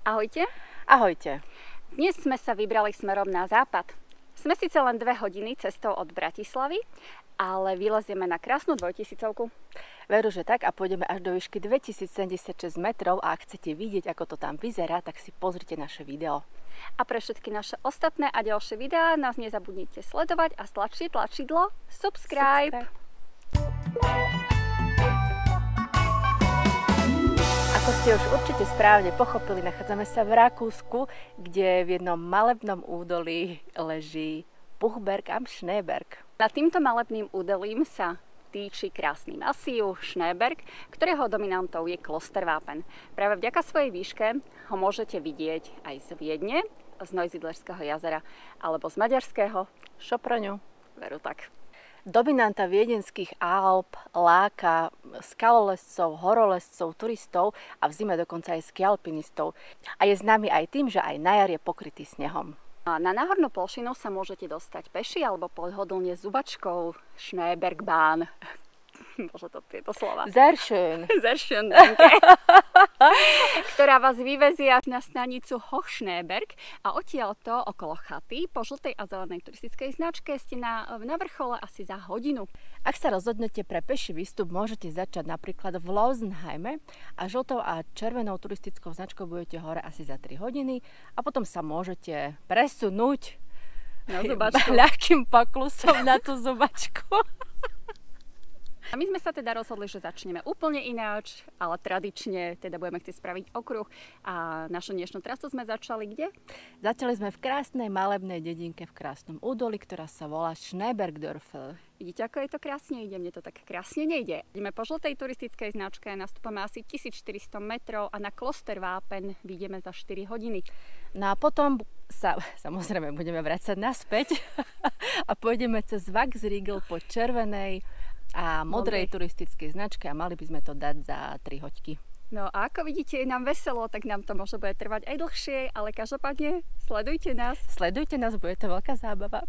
Ahojte. Ahojte. Dnes sme sa vybrali smerom na západ. Sme síce len 2 hodiny cestou od Bratislavy, ale vylezieme na krásnu 2000-ku. Veru, že tak, a pôjdeme až do výšky 2076 metrov a ak chcete vidieť, ako to tam vyzerá, tak si pozrite naše video. A pre všetky naše ostatné a ďalšie videá nás nezabudnite sledovať a stlačiť tlačidlo subscribe. Ako ste už určite správne pochopili, nachádzame sa v Rakúsku, kde v jednom malebnom údolí leží Buchberg am Schneeberg. Nad týmto malebným údolím sa týči krásny masív Schneeberg, ktorého dominantou je Klostervápen. Práve vďaka svojej výške ho môžete vidieť aj z Viedne, z Neusiedlerského jazera alebo z maďarského Soproňu. Veru tak. Dominanta viedenských Alp láka skalolezcov, horolezcov, turistov a v zime dokonca aj skialpinistov. A je známy aj tým, že aj na jar je pokrytý snehom. Na náhornú plošinu sa môžete dostať peši alebo pohodlne zubačkou Schneebergbahn. Bože, to tieto slova. Sehr schön. Sehr schön, danke. Ktorá vás vyvezie na stanicu Hochschneeberg a odtiaľto okolo chaty po žltej a zelenej turistickej značke ste na vrchole asi za hodinu. Ak sa rozhodnete pre peší výstup, môžete začať napríklad v Lausenheime a žltou a červenou turistickou značkou budete hore asi za 3 hodiny a potom sa môžete presunúť na zubačku. Ľahkým poklusom na tú zubačku. A my sme sa teda rozhodli, že začneme úplne ináč, ale tradične teda budeme chcieť spraviť okruh. A našu dnešnú trasu sme začali kde? Začali sme v krásnej malebnej dedinke v krásnom údolí, ktorá sa volá Schneebergdörfl. Vidíte, ako je to krásne ide? Mne to tak krásne nejde. Ideme po žltej turistickej značke, nastúpame asi 1400 metrov a na Klostervápen vyjdeme za 4 hodiny. No a potom sa samozrejme budeme vrácať naspäť a pôjdeme cez Waxriegel po červenej a modrej turistickej značke a mali by sme to dať za 3 hoďky. No a ako vidíte, je nám veselo, tak nám to možno bude trvať aj dlhšie, ale každopádne sledujte nás. Sledujte nás, bude to veľká zábava.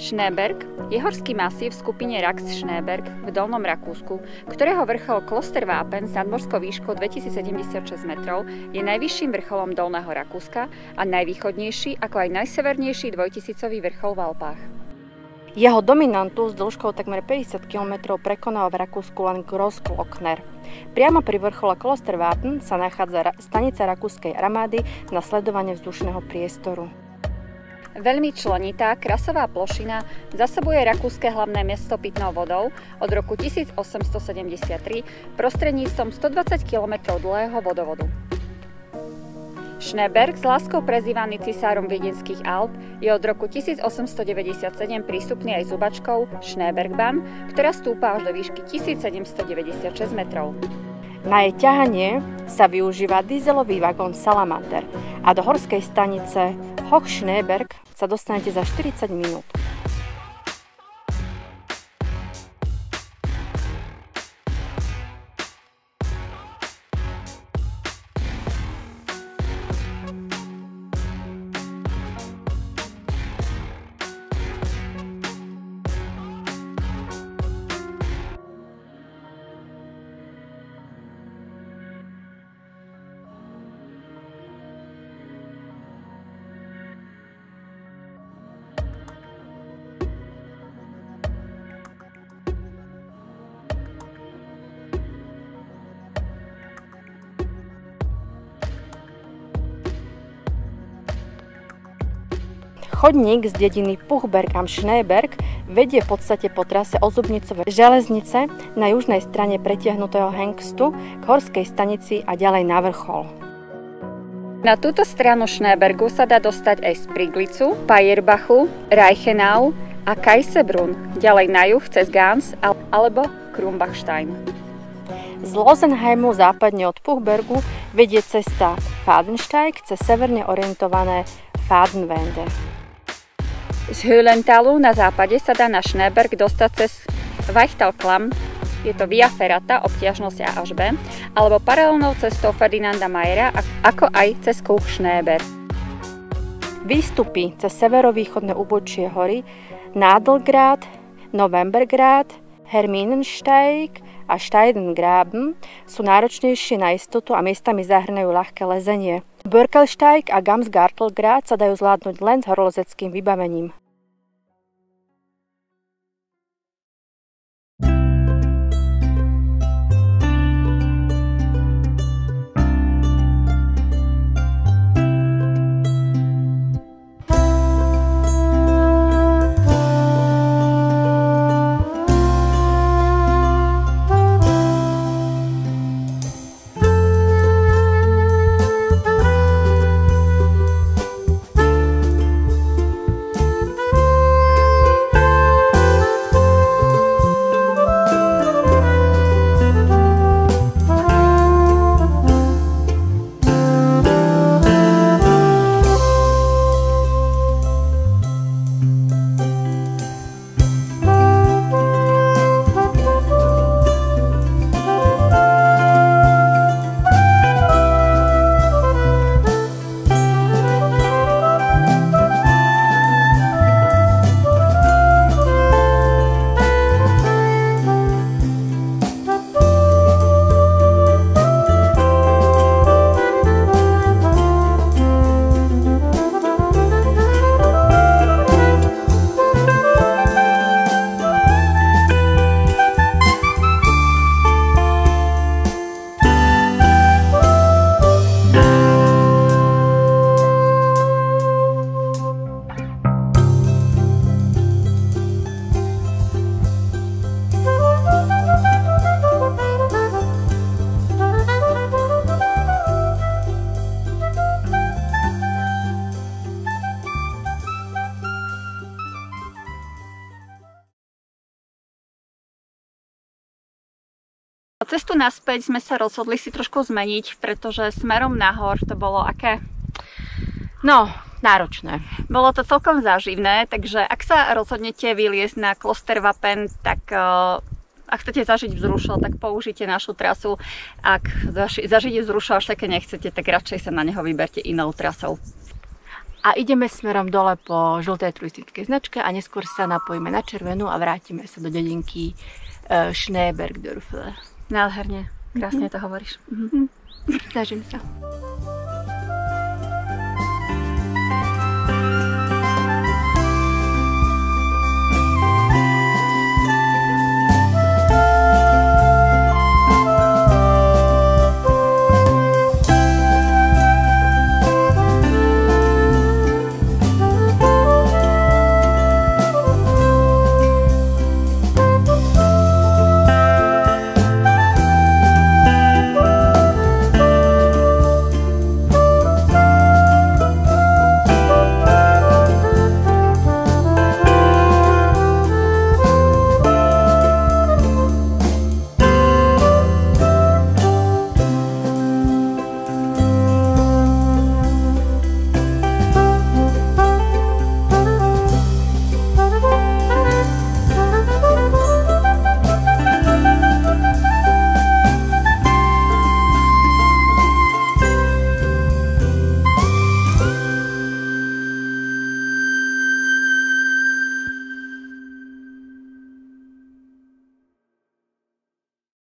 Schneeberg je horský masív v skupine Rax-Schneeberg v Dolnom Rakúsku, ktorého vrchol Klostervápen s nadmorskou výškou 2076 metrov je najvyšším vrcholom Dolného Rakúska a najvýchodnejší, ako aj najsevernejší dvojtisícový vrchol v Alpách. Jeho dominantu s dĺžkou takmer 50 km prekonal v Rakúsku len Großglockner. Priamo pri vrchole Klostervápen sa nachádza stanica rakúskej armády na sledovanie vzdušného priestoru. Veľmi členitá krasová plošina zasobuje rakúske hlavné mesto pitnou vodou od roku 1873 prostredníctvom 120 km dlhého vodovodu. Schneeberg, s láskou prezývaný cisárom viedenských Alp, je od roku 1897 prístupný aj zubačkou Schneebergbahn, ktorá stúpa až do výšky 1796 metrov. Na jej ťahanie sa využíva dieselový vagón Salamander a do horskej stanice Hochschneeberg sa dostanete za 40 minút. Chodník z dediny Puchberg am Schneeberg vedie v podstate po trase Ozubnicovej železnice na južnej strane pretiahnutého Hengstu k horskej stanici a ďalej na vrchol. Na túto stranu Schneebergu sa dá dostať aj z Priglicu, Pajerbachu, Reichenau a Kaisebrunn, ďalej na juh cez Gans alebo Krumbachstein. Z Losenheimu západne od Puchbergu vedie cesta Fadensteig cez severne orientované Fadenwende. Z Höhlentalu na západe sa dá na Schneeberg dostať cez Weichtalklamm, je to Via Ferrata, obtiažnosť A až B, alebo paralelnou cestou Ferdinanda Mayera, ako aj cez kruh Schneeberg. Výstupy cez severovýchodné úbočie hory Nadelgrad, Novembergrad, Herminensteig a Steidengraben sú náročnejšie na istotu a miestami zahrňajú ľahké lezenie. Börkelsteig a Gamsgartelgrad sa dajú zvládnuť len s horolezeckým vybavením. Cestu naspäť sme sa rozhodli si trošku zmeniť, pretože smerom nahor to bolo aké? No, náročné. Bolo to celkom záživné, takže ak sa rozhodnete vyliezť na Klostervápen, tak ak chcete zažiť vzrušo, tak použite našu trasu. Ak zažiť vzrušo až také nechcete, tak radšej sa na neho vyberte inou trasou. A ideme smerom dole po žltej turistickej značke a neskôr sa napojíme na červenú a vrátime sa do dedinky Schneebergdörfle. Nádherne, krásne to hovoríš. Snažím sa.